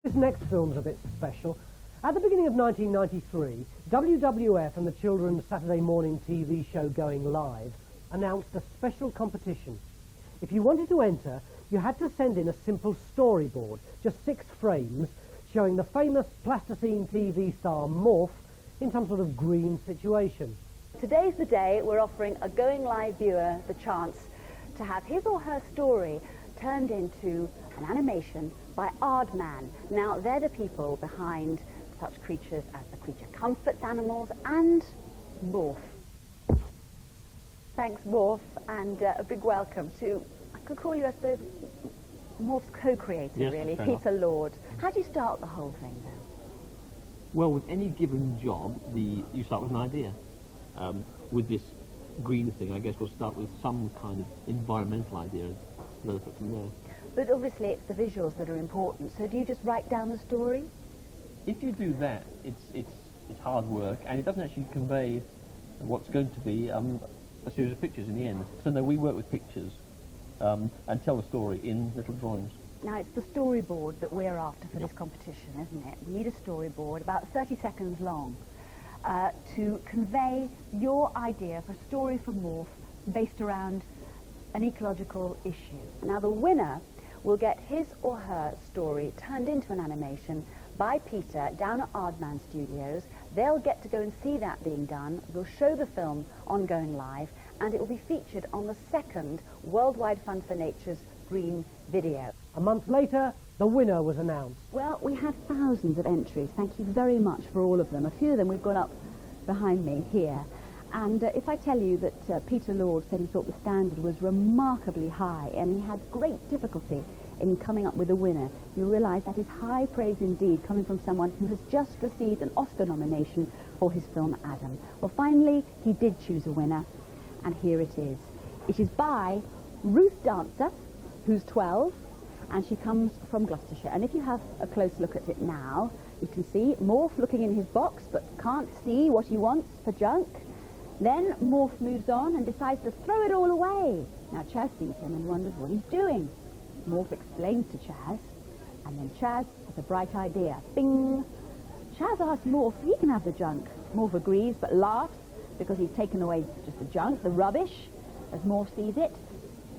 This next film's a bit special. At the beginning of 1993, WWF and the children's Saturday morning TV show Going Live announced a special competition. If you wanted to enter, you had to send in a simple storyboard, just 6 frames, showing the famous plasticine TV star Morph in some sort of green situation. Today's the day we're offering a Going Live viewer the chance to have his or her story turned into an animation by Aardman. Now, they're the people behind such creatures as the Creature Comforts animals and Morph. Thanks, Morph, and a big welcome to, I could call you, I suppose, Morph's co-creator, yes, really, Peter Lord. How do you start the whole thing, then? Well, with any given job, you start with an idea. With this green thing, I guess we'll start with some kind of environmental idea and develop it from there. But obviously it's the visuals that are important, so do you just write down the story? If you do that, it's hard work, and it doesn't actually convey what's going to be a series of pictures in the end. So no, we work with pictures and tell the story in little drawings. Now, it's the storyboard that we're after for this competition, isn't it? We need a storyboard, about 30 seconds long, to convey your idea for a story for Morph based around an ecological issue. Now, the winner will get his or her story turned into an animation by Peter down at Aardman Studios. They'll get to go and see that being done. We'll show the film on Going Live, and it will be featured on the 2nd Worldwide Fund for Nature's Green video. A month later, the winner was announced. Well, we had thousands of entries. Thank you very much for all of them. A few of them we've got up behind me here. And if I tell you that Peter Lord said he thought the standard was remarkably high and he had great difficulty in coming up with a winner, you realise that is high praise indeed, coming from someone who has just received an Oscar nomination for his film Adam. Well, finally, he did choose a winner, and here it is. It is by Ruth Dancer, who's 12, and she comes from Gloucestershire. And if you have a close look at it now, you can see Morph looking in his box but can't see what he wants for junk. Then Morph moves on and decides to throw it all away. Now Chaz sees him and wonders what he's doing. Morph explains to Chaz, and then Chaz has a bright idea. Bing! Chaz asks Morph if he can have the junk. Morph agrees but laughs because he's taken away just the junk, the rubbish, as Morph sees it.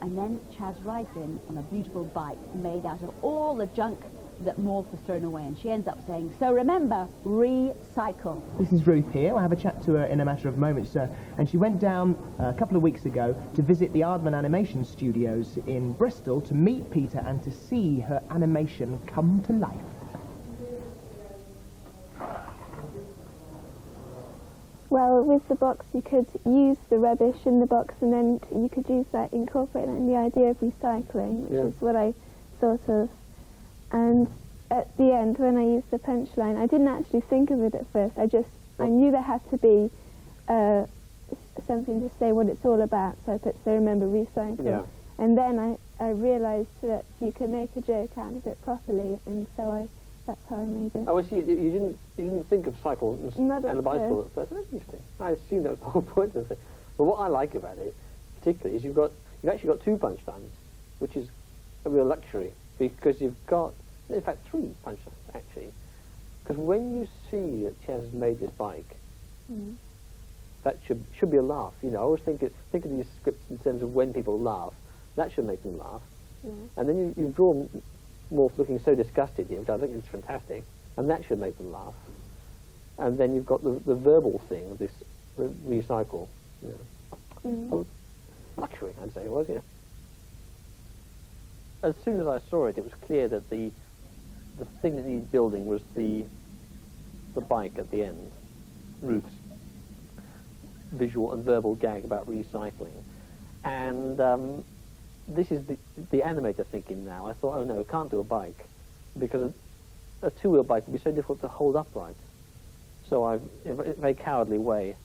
And then Chaz rides in on a beautiful bike made out of all the junk that Morph has thrown away, and she ends up saying, so remember, recycle. This is Ruth here. I'll have a chat to her in a matter of moments, and she went down a couple of weeks ago to visit the Aardman Animation studios in Bristol to meet Peter and to see her animation come to life. Well, with the box you could use the rubbish in the box and then you could use that, incorporate that in the idea of recycling, which is what I thought of. And at the end, when I used the punchline, I didn't actually think of it at first. I knew there had to be something to say what it's all about, so I put, so remember, recycle. Yeah. And then I realised that you could make a joke out of it properly, and so that's how I made it. Oh, I see. You didn't think of cycle and a bicycle at first. That's interesting. I assume that was the whole point of it. But what I like about it, particularly, is you've actually got 2 punchlines, which is a real luxury, because you've got, in fact, 3 punchlines, actually. Because when you see that Chaz has made this bike, that should be a laugh. You know, I always think of these scripts in terms of when people laugh. That should make them laugh. And then you draw Morph looking so disgusted here, which I think is fantastic, and that should make them laugh. And then you've got the verbal thing of this recycle. You know. Luxury, I'd say it was, yeah. As soon as I saw it, it was clear that the thing that needed building was the bike at the end, Ruth's visual and verbal gag about recycling. And this is the animator thinking now. I thought, oh no, I can't do a bike, because a 2-wheel bike would be so difficult to hold upright. So I've, in a very cowardly way,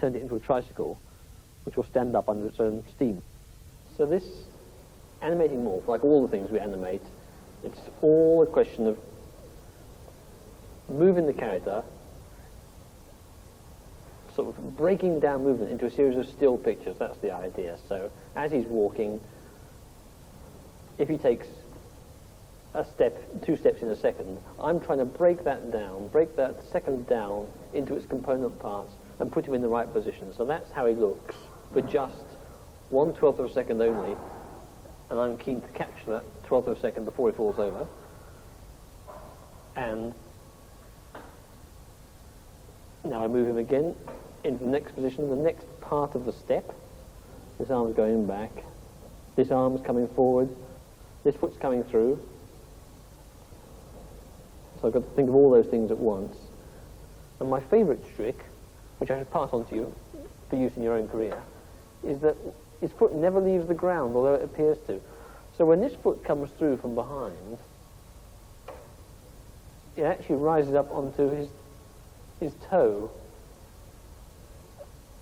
turned it into a tricycle, which will stand up under its own steam. So this animating Morph, like all the things we animate, it's all a question of moving the character, sort of breaking down movement into a series of still pictures. That's the idea. So as he's walking, if he takes two steps in a second. I'm trying to break that second down into its component parts and put him in the right position. So that's how he looks, for just 1/12 of a second only. And I'm keen to capture that 1/12 of a second before he falls over. And now I move him again into the next position, the next part of the step. This arm's going back, this arm's coming forward, this foot's coming through. So I've got to think of all those things at once. And my favourite trick, which I should pass on to you for use in your own career, is that his foot never leaves the ground, although it appears to. So when this foot comes through from behind, it actually rises up onto his toe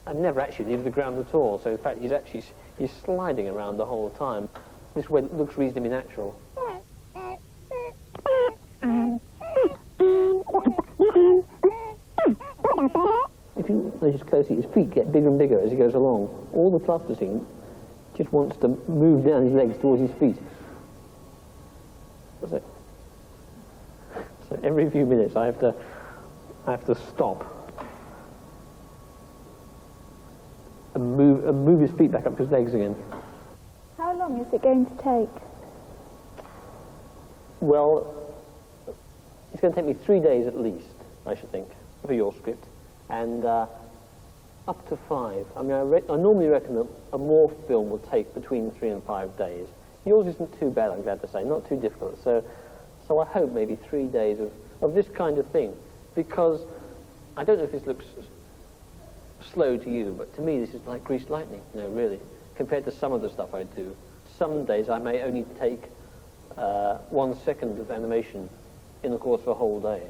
and never actually leaves the ground at all. So in fact he's sliding around the whole time. This way it looks reasonably natural. If you notice closely, his feet get bigger and bigger as he goes along. All the plasticine just wants to move down his legs towards his feet. So every few minutes I have to stop and move his feet back up to his legs again. How long is it going to take? Well, it's going to take me 3 days at least, I should think, for your script, and up to 5. I mean, I normally reckon that a Morph film will take between 3 and 5 days. Yours isn't too bad, I'm glad to say, not too difficult. So I hope maybe 3 days of this kind of thing, because I don't know if this looks slow to you, but to me this is like greased lightning, really, compared to some of the stuff I do. Some days I may only take 1 second of animation in the course of a whole day.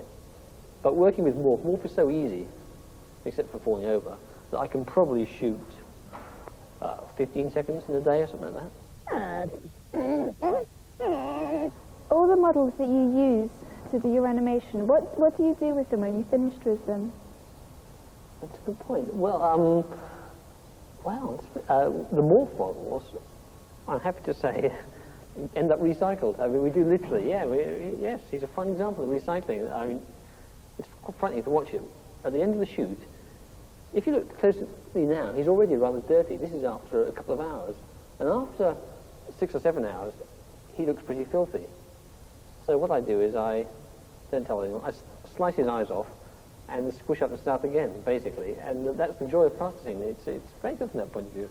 But working with Morph is so easy, except for falling over, that I can probably shoot 15 seconds in a day or something like that. All the models that you use to do your animation, what do you do with them when you're finished with them? That's a good point. Well, the Morph models, I'm happy to say, end up recycled. I mean, we do literally, yes, he's a fine example of recycling. I mean, it's quite frightening to watch him. At the end of the shoot, if you look closely now, he's already rather dirty. This is after a couple of hours. And after 6 or 7 hours, he looks pretty filthy. So what I do is I don't tell anyone, I slice his eyes off and squish up and start again, basically. And that's the joy of plasticine. It's very good from that point of view.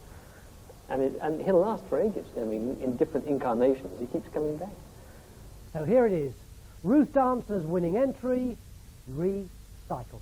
And he'll last for ages. I mean, in different incarnations, he keeps coming back. So here it is. Ruth Dancer's winning entry, Recycle.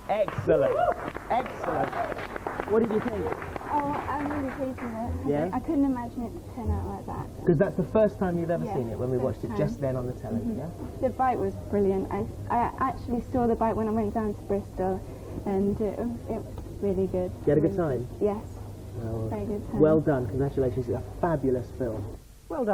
Excellent. Excellent. What did you think? Oh, I'm really pleased with it. Yeah? I couldn't imagine it to turn out like that. Because that's the first time you've ever Yeah, seen it, when we first watched it time. just then on the telly, yeah? The bite was brilliant. I actually saw the bite when I went down to Bristol. and it was really good. You had a good time? Yes, Well, very good time. well done. Congratulations. It's a fabulous film. Well done.